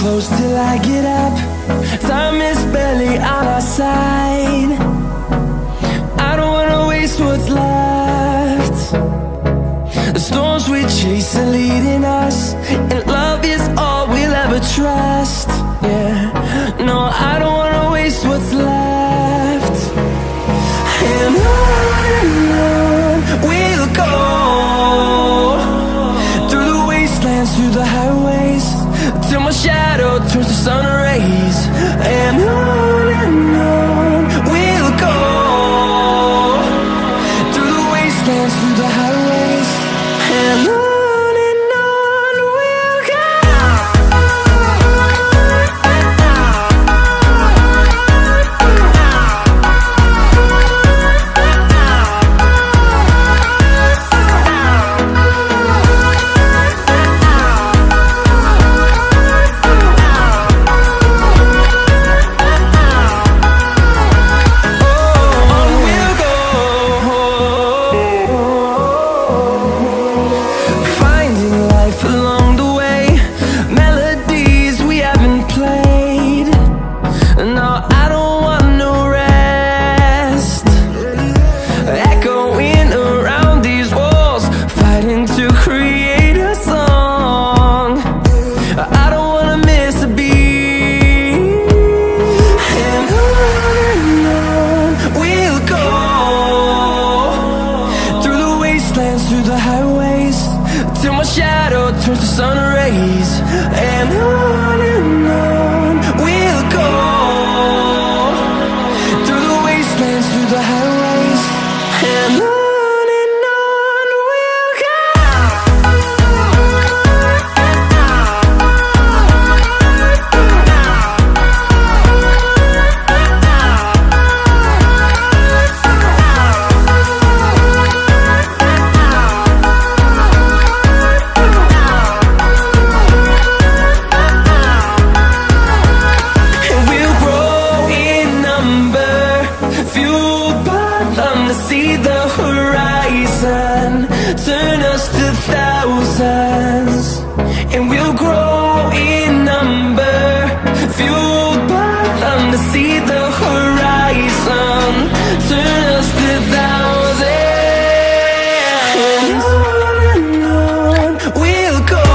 close till I get up. Time is barely on our side. I don't wanna waste what's left. The storms we chase are leading us, and love is all we'll ever trust. Yeah, no, I don't wanna waste what's left. And on we'll go, through the wastelands, through the highways, till my shadow turns to sun rays. And on we'll go, through the wastelands, through the highways, and on we'll go. Through the highways, till my shadow turns to sun rays. And on we'll go, through the wastelands, through the highways, and on we'll go. See the horizon turn us to thousands, and we'll grow in number, fueled by them. To see the horizon turn us to thousands, and on we'll go,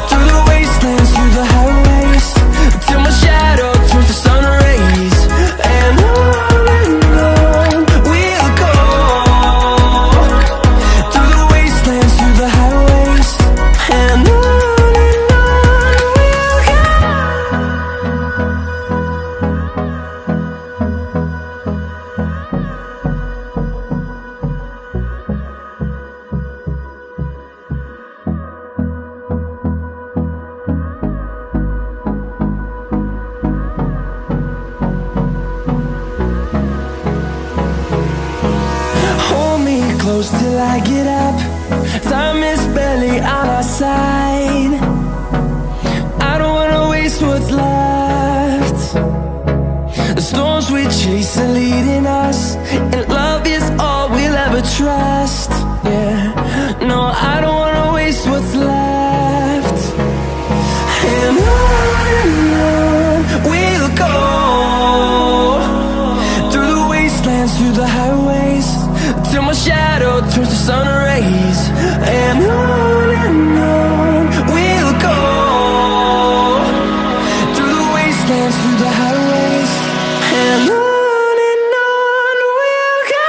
through the wastelands, through the highways, till my shadow turns to sun rays. And close till I get up. Time is barely on our side. I don't wanna waste what's left. The storms we chase are leading us, and love is all we'll ever trust. Yeah, no, I don't wanna waste what's left. And on we'll go, through the wastelands, through the highways, till my shadow turns to sun rays. And on we'll go, through the wastelands, through the highways, and on we'll go.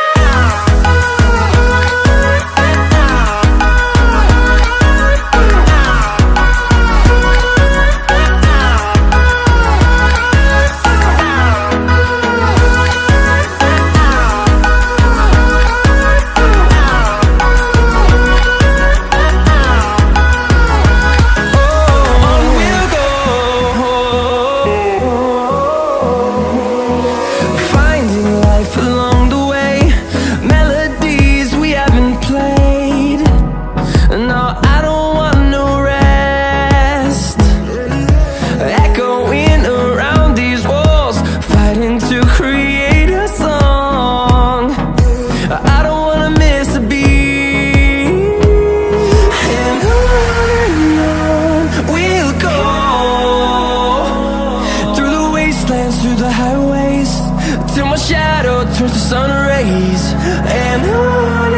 wastelands, through the highways, till my shadow turns to sun rays. And on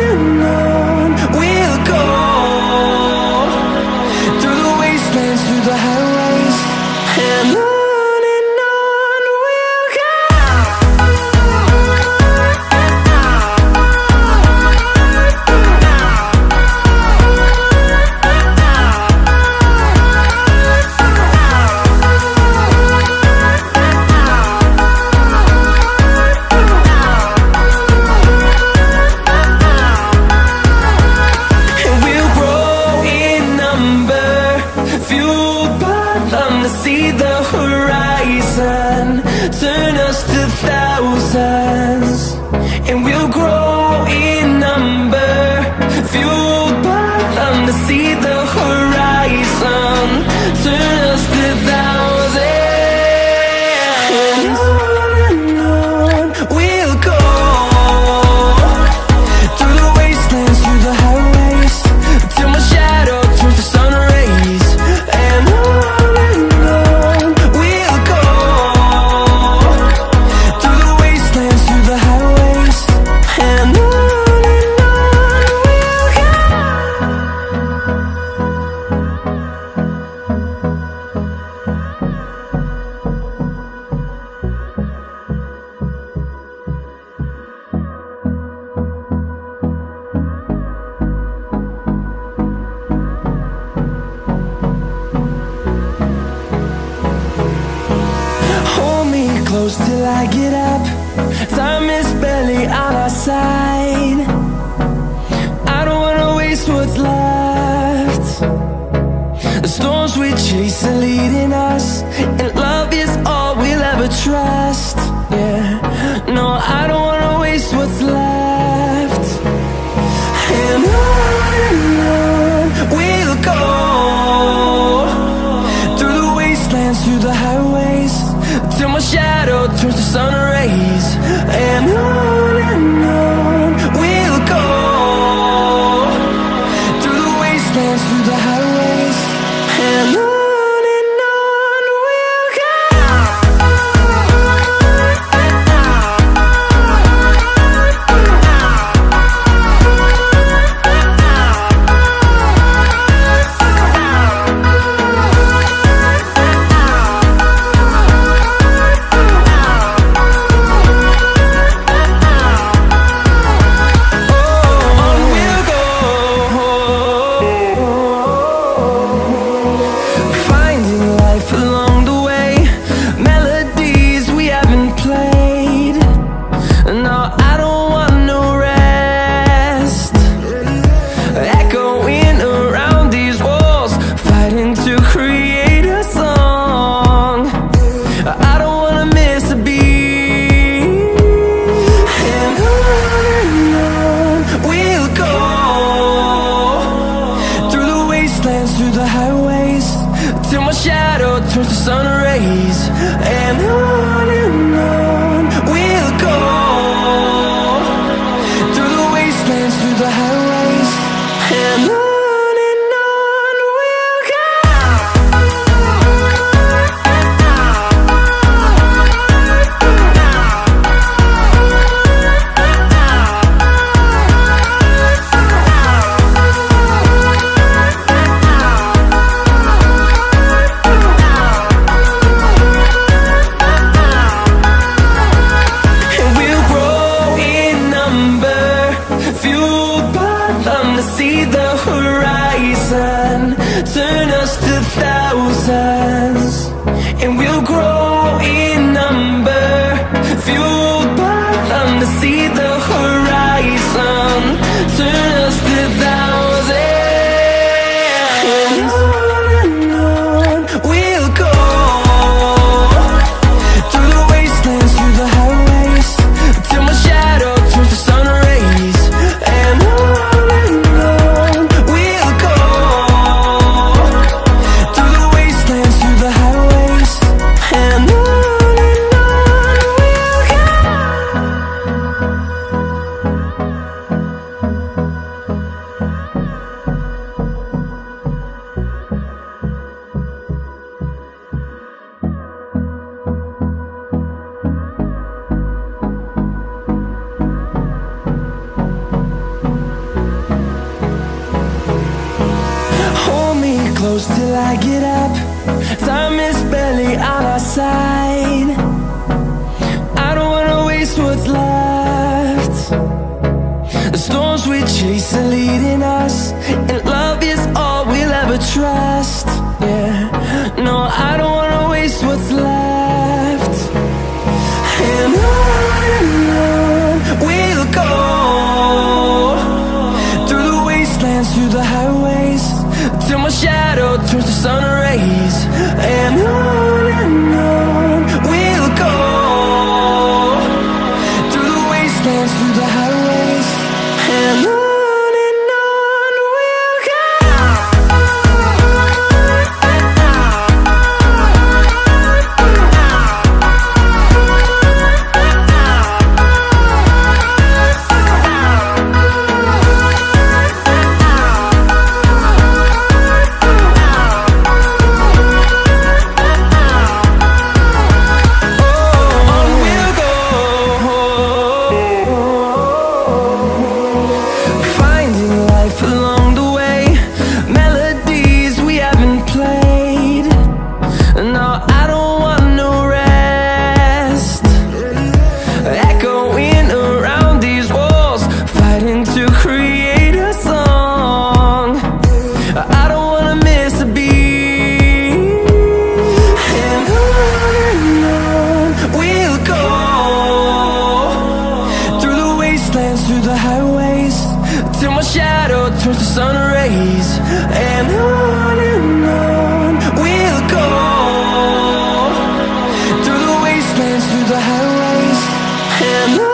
we'll go, through the wastelands, through the highways, and on. See the horizon, turn us to thousands, and we'll grow in number, fueled by them to see the horizon, turn us to thousands, and on we'll go, through the wastelands, through the highways, till my shadow turns to sun rays, and on. Close till I get up, time is barely on our side. I don't wanna waste what's left. The storms we chase are leading us, and love is all we'll ever trust. Yeah, no, I don't wanna waste what's left. And on we'll go, through the wastelands, through the highways, till my shadow turns to sun rays, and on we'll go, through the wastelands, through the highways, and on we'll go. close till I get up. Time is barely on our side. I don't wanna waste what's left. The storms we chase are leading us, and love is all we'll ever trust. Yeah, no, I don't wanna waste what's left. And on we'll go, through the wastelands, through the highways, till my shadow turns to sun rays. And on we'll go, through the wastelands, through the highways, and on. Through the highways, till my shadow turns to sun rays. And on we'll go, through the wastelands, through the highways, and on.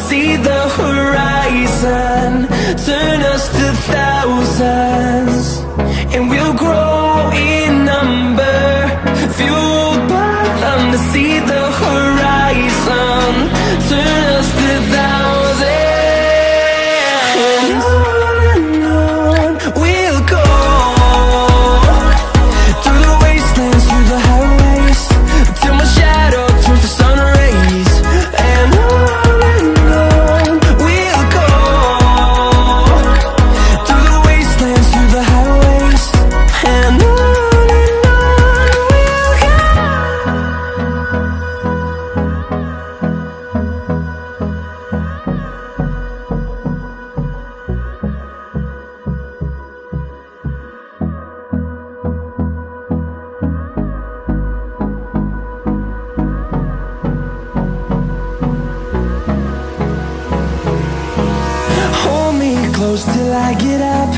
See the horizon turn us to thousands, and we'll grow in number, fueled by them. To see the horizon turn us to thousands, and on we'll go, through the wastelands, through the highways, till my shadow turns to sun rays. And on close till I get up.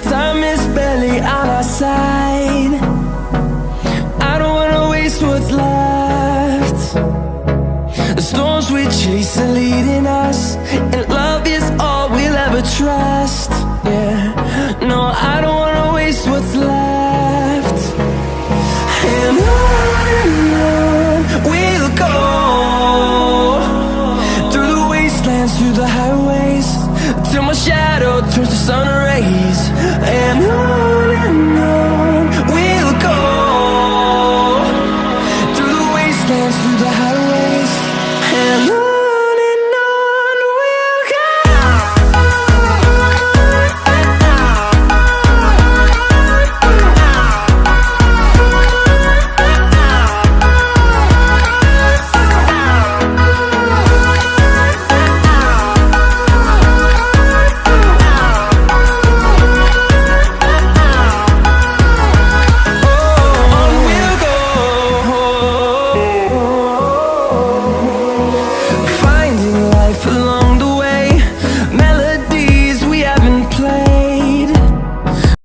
Time is barely on our side. I don't wanna waste what's left. The storms we chase are leading us, and love is all we'll ever trust. Yeah, no, I don't wanna waste what's left. And on